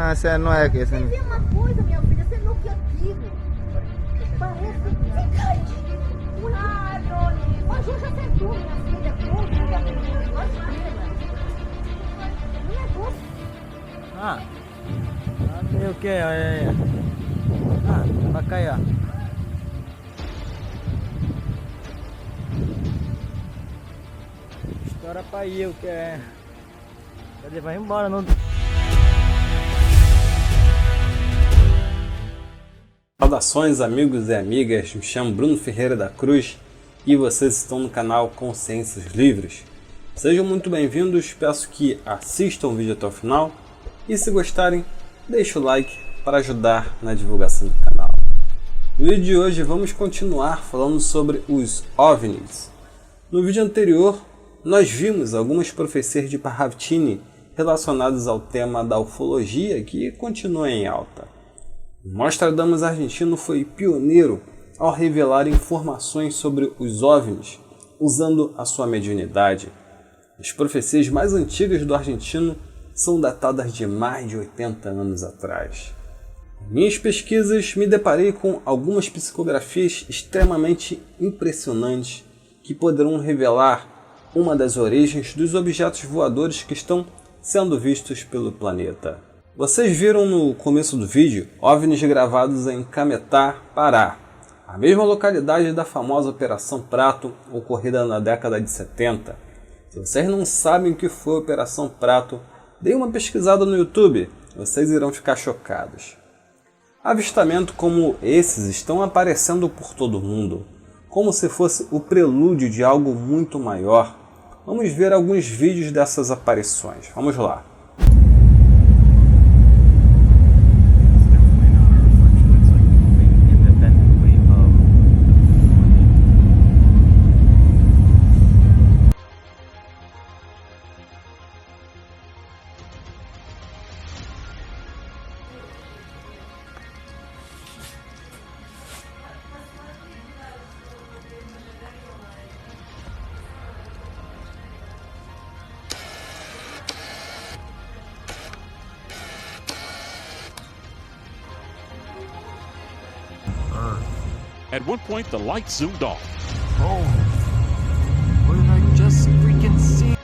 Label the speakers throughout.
Speaker 1: Não, esse não é aqui. Esse
Speaker 2: Quer
Speaker 1: não.
Speaker 2: ver uma coisa, minha filha? Você não quer aquilo. Parece que... Ah, Doni. Mas hoje acertou, minha filha. Tudo, minha filha. Vai
Speaker 3: Ah, o que? Ah, pra cá aí, ó. História pra ir, o que é? Cadê? Vai embora, não.
Speaker 4: Saudações amigos e amigas, me chamo Bruno Ferreira da Cruz e vocês estão no canal Consciências Livres. Sejam muito bem-vindos, peço que assistam o vídeo até o final e se gostarem, deixe o like para ajudar na divulgação do canal. No vídeo de hoje vamos continuar falando sobre os OVNIs. No vídeo anterior nós vimos algumas profecias de Parravtini relacionadas ao tema da ufologia que continua em alta. Nostradamus argentino foi pioneiro ao revelar informações sobre os OVNIs, usando a sua mediunidade. As profecias mais antigas do argentino são datadas de mais de 80 anos atrás. Em minhas pesquisas, me deparei com algumas psicografias extremamente impressionantes que poderão revelar uma das origens dos objetos voadores que estão sendo vistos pelo planeta. Vocês viram no começo do vídeo OVNIs gravados em Cametá, Pará, a mesma localidade da famosa Operação Prato, ocorrida na década de 70. Se vocês não sabem o que foi a Operação Prato, deem uma pesquisada no YouTube, vocês irão ficar chocados. Avistamentos como esses estão aparecendo por todo o mundo, como se fosse o prelúdio de algo muito maior. Vamos ver alguns vídeos dessas aparições, vamos lá.
Speaker 5: At one point, the light zoomed off.
Speaker 6: Oh, what did I just freaking see?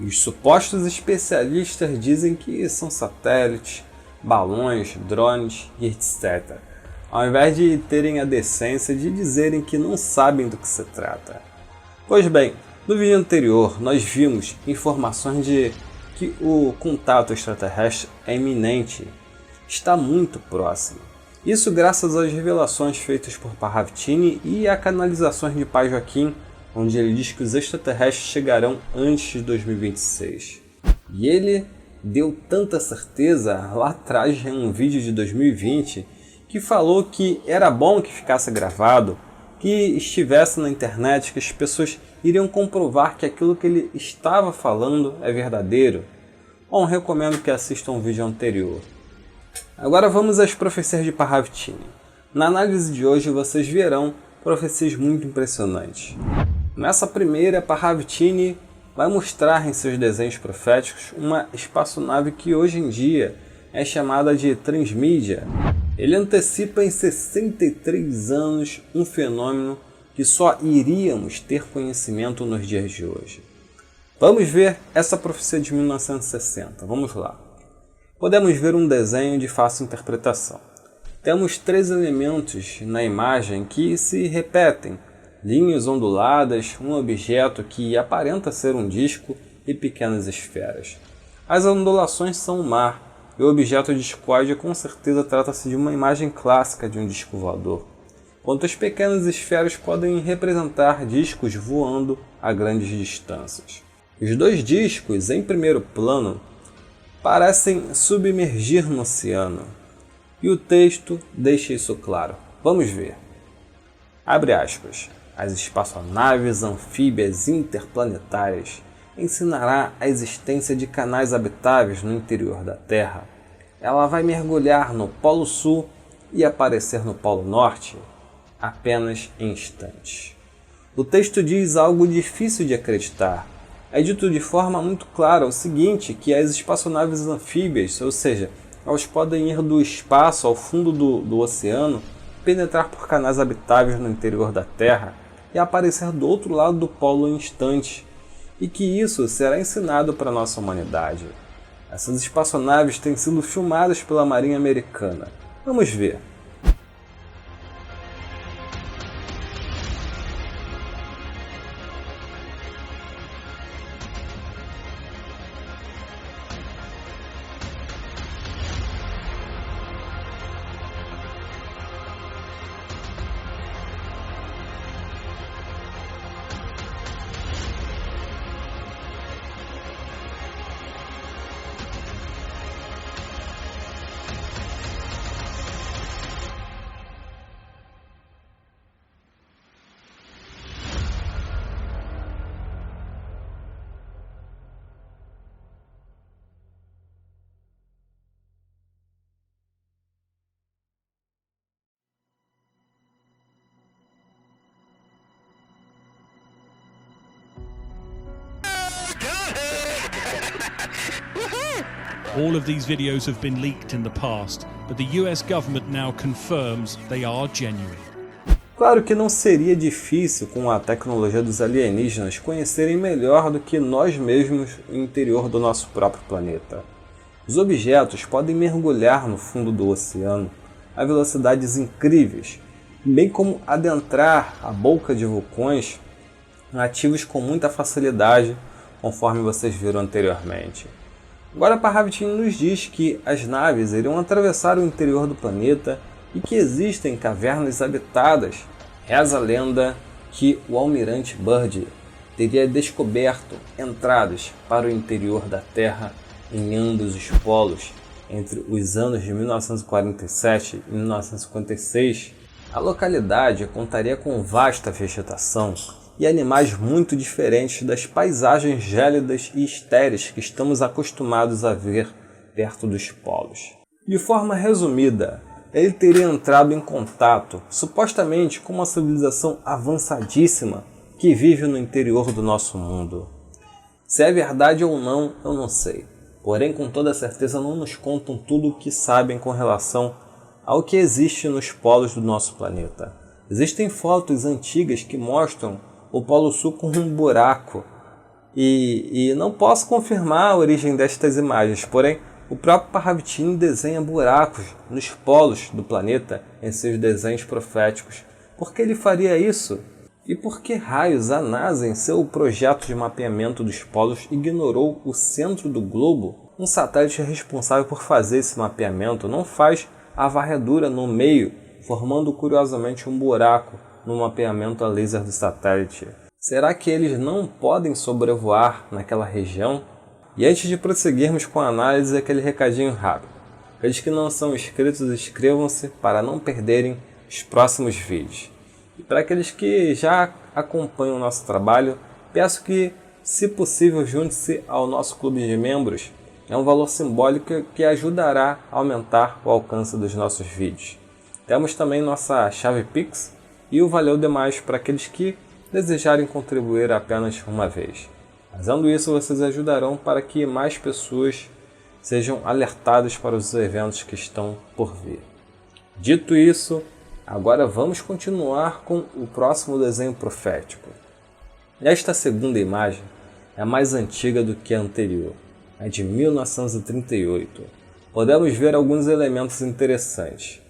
Speaker 4: Os supostos especialistas dizem que são satélites, balões, drones e etc., ao invés de terem a decência de dizerem que não sabem do que se trata. Pois bem, no vídeo anterior nós vimos informações de que o contato extraterrestre é iminente, está muito próximo. Isso graças às revelações feitas por Parravtini e a canalizações de Pai Joaquim, onde ele diz que os extraterrestres chegarão antes de 2026. E ele deu tanta certeza lá atrás em um vídeo de 2020 que falou que era bom que ficasse gravado, que estivesse na internet, que as pessoas iriam comprovar que aquilo que ele estava falando é verdadeiro. Bom, recomendo que assistam o vídeo anterior. Agora vamos às profecias de Parravtini. Na análise de hoje vocês verão profecias muito impressionantes. Nessa primeira, Parravtini vai mostrar em seus desenhos proféticos uma espaçonave que hoje em dia é chamada de Transmídia. Ele antecipa em 63 anos um fenômeno que só iríamos ter conhecimento nos dias de hoje. Vamos ver essa profecia de 1960, vamos lá. Podemos ver um desenho de fácil interpretação. Temos três elementos na imagem que se repetem, linhas onduladas, um objeto que aparenta ser um disco e pequenas esferas. As ondulações são o mar, e o objeto discoide com certeza trata-se de uma imagem clássica de um disco voador, enquanto as pequenas esferas podem representar discos voando a grandes distâncias. Os dois discos, em primeiro plano, parecem submergir no oceano. E o texto deixa isso claro. Vamos ver. Abre aspas. As espaçonaves anfíbias interplanetárias ensinará a existência de canais habitáveis no interior da Terra. Ela vai mergulhar no Polo Sul e aparecer no Polo Norte apenas em instantes. O texto diz algo difícil de acreditar. É dito de forma muito clara o seguinte, que as espaçonaves anfíbias, ou seja, elas podem ir do espaço ao fundo do oceano, penetrar por canais habitáveis no interior da Terra e aparecer do outro lado do polo em instantes, e que isso será ensinado para a nossa humanidade. Essas espaçonaves têm sido filmadas pela Marinha Americana. Vamos ver.
Speaker 5: All of these videos have been leaked in the past, but the US government now confirms they are genuine.
Speaker 4: Claro que não seria difícil, com a tecnologia dos alienígenas, conhecerem melhor do que nós mesmos o interior do nosso próprio planeta. Os objetos podem mergulhar no fundo do oceano a velocidades incríveis, bem como adentrar a boca de vulcões ativos com muita facilidade, conforme vocês viram anteriormente. Agora Parravitini nos diz que as naves iriam atravessar o interior do planeta e que existem cavernas habitadas. Reza a lenda que o almirante Byrd teria descoberto entradas para o interior da Terra em ambos os polos entre os anos de 1947 e 1956. A localidade contaria com vasta vegetação e animais muito diferentes das paisagens gélidas e estéreis que estamos acostumados a ver perto dos polos. De forma resumida, ele teria entrado em contato, supostamente, com uma civilização avançadíssima que vive no interior do nosso mundo. Se é verdade ou não, eu não sei. Porém, com toda certeza não nos contam tudo o que sabem com relação ao que existe nos polos do nosso planeta. Existem fotos antigas que mostram o Polo Sul com um buraco e não posso confirmar a origem destas imagens, porém o próprio Parravitini desenha buracos nos polos do planeta em seus desenhos proféticos. Por que ele faria isso? E por que raios a NASA, em seu projeto de mapeamento dos polos, ignorou o centro do globo? Um satélite responsável por fazer esse mapeamento não faz a varredura no meio, formando curiosamente um buraco no mapeamento a laser do satélite. Será que eles não podem sobrevoar naquela região? E antes de prosseguirmos com a análise, aquele recadinho rápido. Aqueles que não são inscritos, inscrevam-se para não perderem os próximos vídeos. E para aqueles que já acompanham o nosso trabalho, peço que, se possível, junte-se ao nosso clube de membros. É um valor simbólico que ajudará a aumentar o alcance dos nossos vídeos. Temos também nossa chave Pix e o Valeu Demais para aqueles que desejarem contribuir apenas uma vez. Fazendo isso, vocês ajudarão para que mais pessoas sejam alertadas para os eventos que estão por vir. Dito isso, agora vamos continuar com o próximo desenho profético. Esta segunda imagem é mais antiga do que a anterior, é de 1938. Podemos ver alguns elementos interessantes.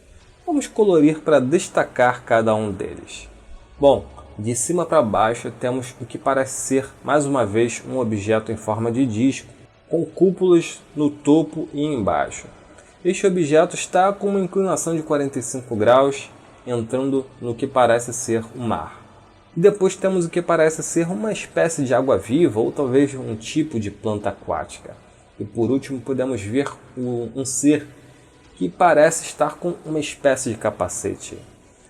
Speaker 4: Vamos colorir para destacar cada um deles. Bom, de cima para baixo temos o que parece ser, mais uma vez, um objeto em forma de disco, com cúpulas no topo e embaixo. Este objeto está com uma inclinação de 45 graus, entrando no que parece ser o mar. E depois temos o que parece ser uma espécie de água-viva ou talvez um tipo de planta aquática. E por último podemos ver um ser que parece estar com uma espécie de capacete.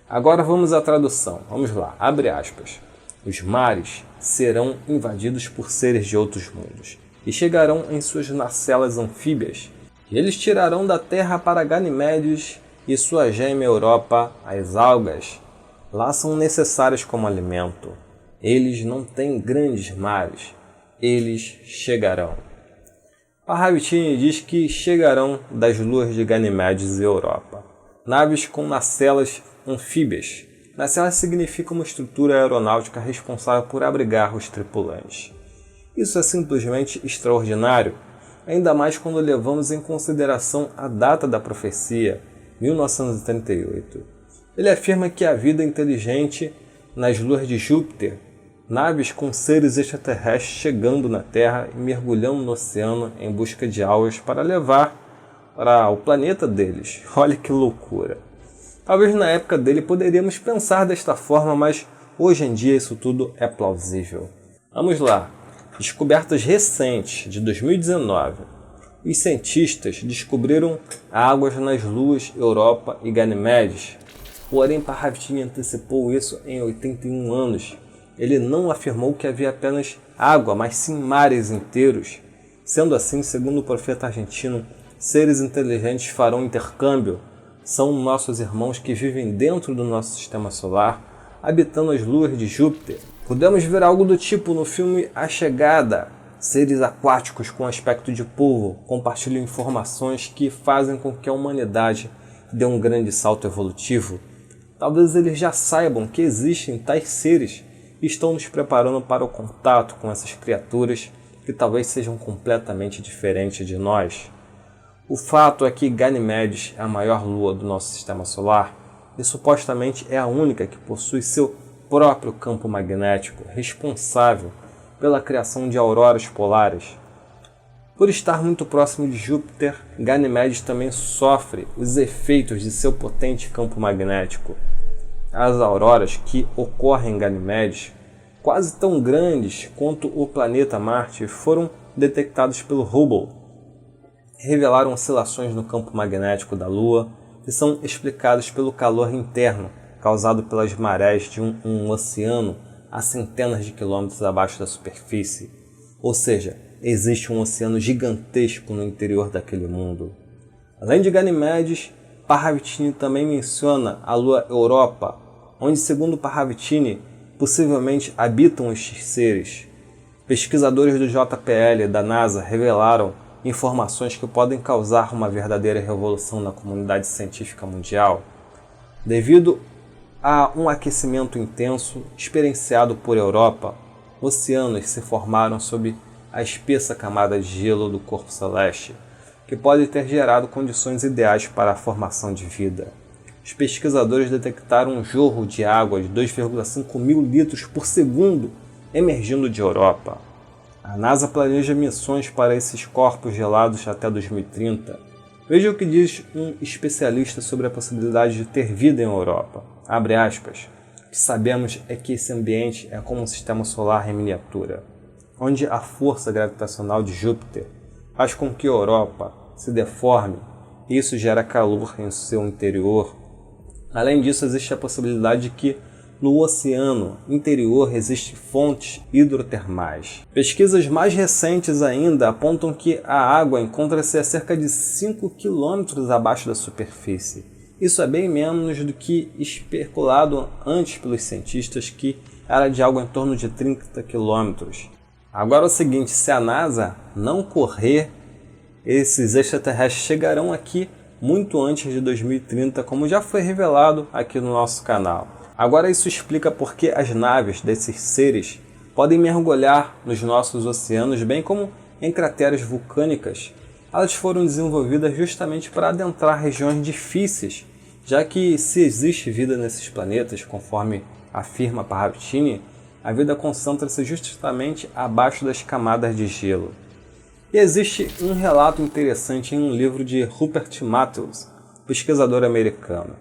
Speaker 4: Agora vamos à tradução. Vamos lá, abre aspas. Os mares serão invadidos por seres de outros mundos e chegarão em suas nacelas anfíbias. E eles tirarão da terra para Ganimedes e sua gêmea Europa as algas. Lá são necessárias como alimento. Eles não têm grandes mares. Eles chegarão. Parravitini diz que chegarão das luas de Ganimedes e Europa. Naves com nacelas anfíbias. Nacela significa uma estrutura aeronáutica responsável por abrigar os tripulantes. Isso é simplesmente extraordinário, ainda mais quando levamos em consideração a data da profecia, 1938. Ele afirma que a vida inteligente nas luas de Júpiter, naves com seres extraterrestres chegando na Terra e mergulhando no oceano em busca de algas para levar para o planeta deles. Olha que loucura! Talvez na época dele poderíamos pensar desta forma, mas hoje em dia isso tudo é plausível. Vamos lá. Descobertas recentes de 2019. Os cientistas descobriram águas nas luas Europa e Ganimedes. Porém, Parravitini antecipou isso em 81 anos. Ele não afirmou que havia apenas água, mas sim mares inteiros. Sendo assim, segundo o profeta argentino, seres inteligentes farão intercâmbio. São nossos irmãos que vivem dentro do nosso sistema solar, habitando as luas de Júpiter. Podemos ver algo do tipo no filme A Chegada. Seres aquáticos com aspecto de polvo compartilham informações que fazem com que a humanidade dê um grande salto evolutivo. Talvez eles já saibam que existem tais seres e estão nos preparando para o contato com essas criaturas que talvez sejam completamente diferentes de nós. O fato é que Ganimedes é a maior lua do nosso sistema solar e supostamente é a única que possui seu próprio campo magnético, responsável pela criação de auroras polares. Por estar muito próximo de Júpiter, Ganimedes também sofre os efeitos de seu potente campo magnético. As auroras que ocorrem em Ganimedes, quase tão grandes quanto o planeta Marte, foram detectadas pelo Hubble. Revelaram oscilações no campo magnético da Lua que são explicadas pelo calor interno causado pelas marés de um oceano a centenas de quilômetros abaixo da superfície. Ou seja, existe um oceano gigantesco no interior daquele mundo. Além de Ganimedes, Parravitini também menciona a Lua Europa, onde, segundo Parravitini, possivelmente habitam estes seres. Pesquisadores do JPL e da NASA revelaram informações que podem causar uma verdadeira revolução na comunidade científica mundial. Devido a um aquecimento intenso experienciado por Europa, oceanos se formaram sob a espessa camada de gelo do corpo celeste, que pode ter gerado condições ideais para a formação de vida. Os pesquisadores detectaram um jorro de água de 2,5 mil litros por segundo emergindo de Europa. A NASA planeja missões para esses corpos gelados até 2030. Veja o que diz um especialista sobre a possibilidade de ter vida em Europa. Abre aspas. O que sabemos é que esse ambiente é como um sistema solar em miniatura, onde a força gravitacional de Júpiter faz com que a Europa se deforme e isso gera calor em seu interior. Além disso, existe a possibilidade de que no oceano interior existem fontes hidrotermais. Pesquisas mais recentes ainda apontam que a água encontra-se a cerca de 5 km abaixo da superfície. Isso é bem menos do que especulado antes pelos cientistas, que era de algo em torno de 30 km. Agora é o seguinte, se a NASA não correr, esses extraterrestres chegarão aqui muito antes de 2030, como já foi revelado aqui no nosso canal. Agora isso explica por que as naves desses seres podem mergulhar nos nossos oceanos, bem como em crateras vulcânicas. Elas foram desenvolvidas justamente para adentrar regiões difíceis, já que se existe vida nesses planetas, conforme afirma Parravitini, a vida concentra-se justamente abaixo das camadas de gelo. E existe um relato interessante em um livro de Rupert Matthews, pesquisador americano.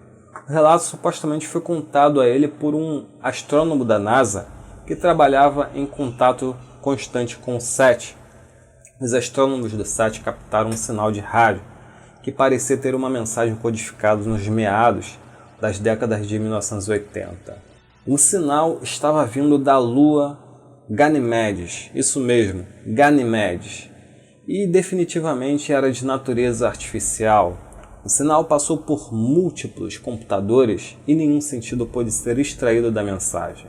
Speaker 4: O relato supostamente foi contado a ele por um astrônomo da NASA que trabalhava em contato constante com SET, os astrônomos do site captaram um sinal de rádio que parecia ter uma mensagem codificada nos meados das décadas de 1980. O sinal estava vindo da lua Ganimedes, isso mesmo, Ganimedes, e definitivamente era de natureza artificial. O sinal passou por múltiplos computadores e nenhum sentido pôde ser extraído da mensagem.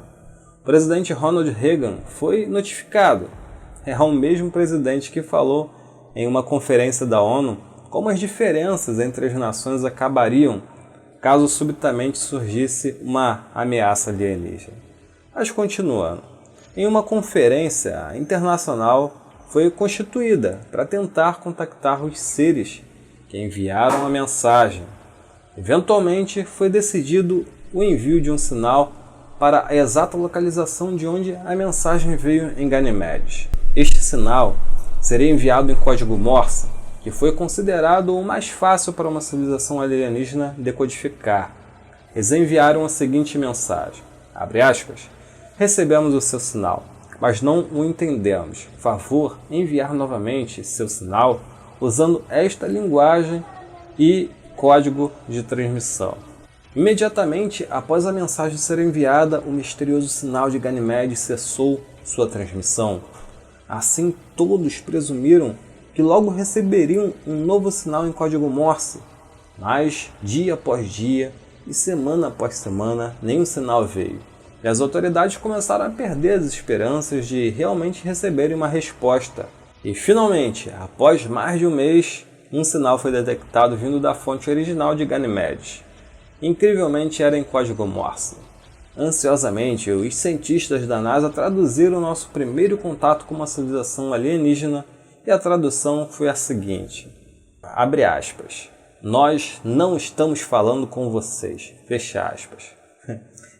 Speaker 4: O presidente Ronald Reagan foi notificado. É o mesmo presidente que falou em uma conferência da ONU como as diferenças entre as nações acabariam caso subitamente surgisse uma ameaça alienígena. Mas continuando, em uma conferência internacional foi constituída para tentar contactar os seres que enviaram a mensagem. Eventualmente foi decidido o envio de um sinal para a exata localização de onde a mensagem veio em Ganimedes. Este sinal seria enviado em código Morse, que foi considerado o mais fácil para uma civilização alienígena decodificar. Eles enviaram a seguinte mensagem, abre aspas, recebemos o seu sinal, mas não o entendemos. Favor enviar novamente seu sinal usando esta linguagem e código de transmissão. Imediatamente após a mensagem ser enviada, o misterioso sinal de Ganimedes cessou sua transmissão. Assim, todos presumiram que logo receberiam um novo sinal em código Morse. Mas, dia após dia e semana após semana, nenhum sinal veio. E as autoridades começaram a perder as esperanças de realmente receberem uma resposta. E finalmente, após mais de um mês, um sinal foi detectado vindo da fonte original de Ganimedes. Incrivelmente era em código Morse. Ansiosamente, os cientistas da NASA traduziram nosso primeiro contato com uma civilização alienígena e a tradução foi a seguinte, abre aspas, nós não estamos falando com vocês, fecha aspas.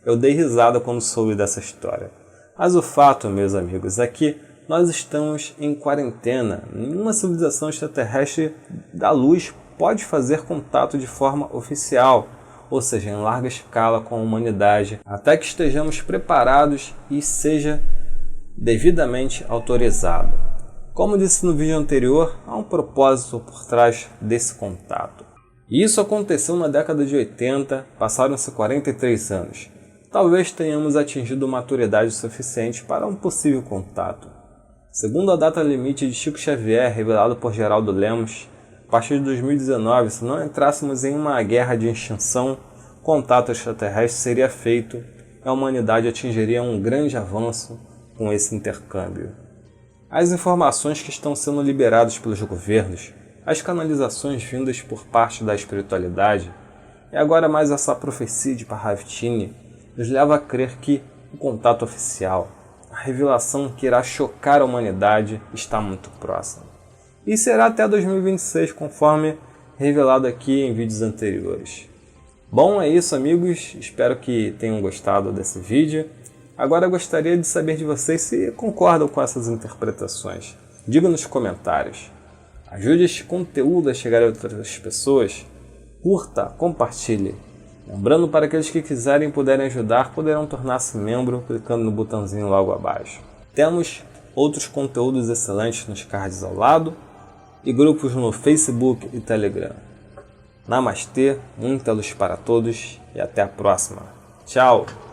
Speaker 4: Eu dei risada quando soube dessa história. Mas o fato, meus amigos, é que nós estamos em quarentena. Nenhuma civilização extraterrestre da luz pode fazer contato de forma oficial, ou seja, em larga escala com a humanidade, até que estejamos preparados e seja devidamente autorizado. Como disse no vídeo anterior, há um propósito por trás desse contato. E isso aconteceu na década de 80, passaram-se 43 anos. Talvez tenhamos atingido maturidade suficiente para um possível contato. Segundo a data limite de Chico Xavier, revelado por Geraldo Lemos, a partir de 2019, se não entrássemos em uma guerra de extinção, contato extraterrestre seria feito e a humanidade atingiria um grande avanço com esse intercâmbio. As informações que estão sendo liberadas pelos governos, as canalizações vindas por parte da espiritualidade, e agora mais essa profecia de Parravitini, nos leva a crer que o contato oficial, a revelação que irá chocar a humanidade, está muito próximo. E será até 2026, conforme revelado aqui em vídeos anteriores. Bom, é isso, amigos. Espero que tenham gostado desse vídeo. Agora eu gostaria de saber de vocês se concordam com essas interpretações. Diga nos comentários. Ajude este conteúdo a chegar a outras pessoas. Curta, compartilhe. Lembrando, para aqueles que quiserem e puderem ajudar, poderão tornar-se membro clicando no botãozinho logo abaixo. Temos outros conteúdos excelentes nos cards ao lado e grupos no Facebook e Telegram. Namastê, muita luz para todos e até a próxima. Tchau!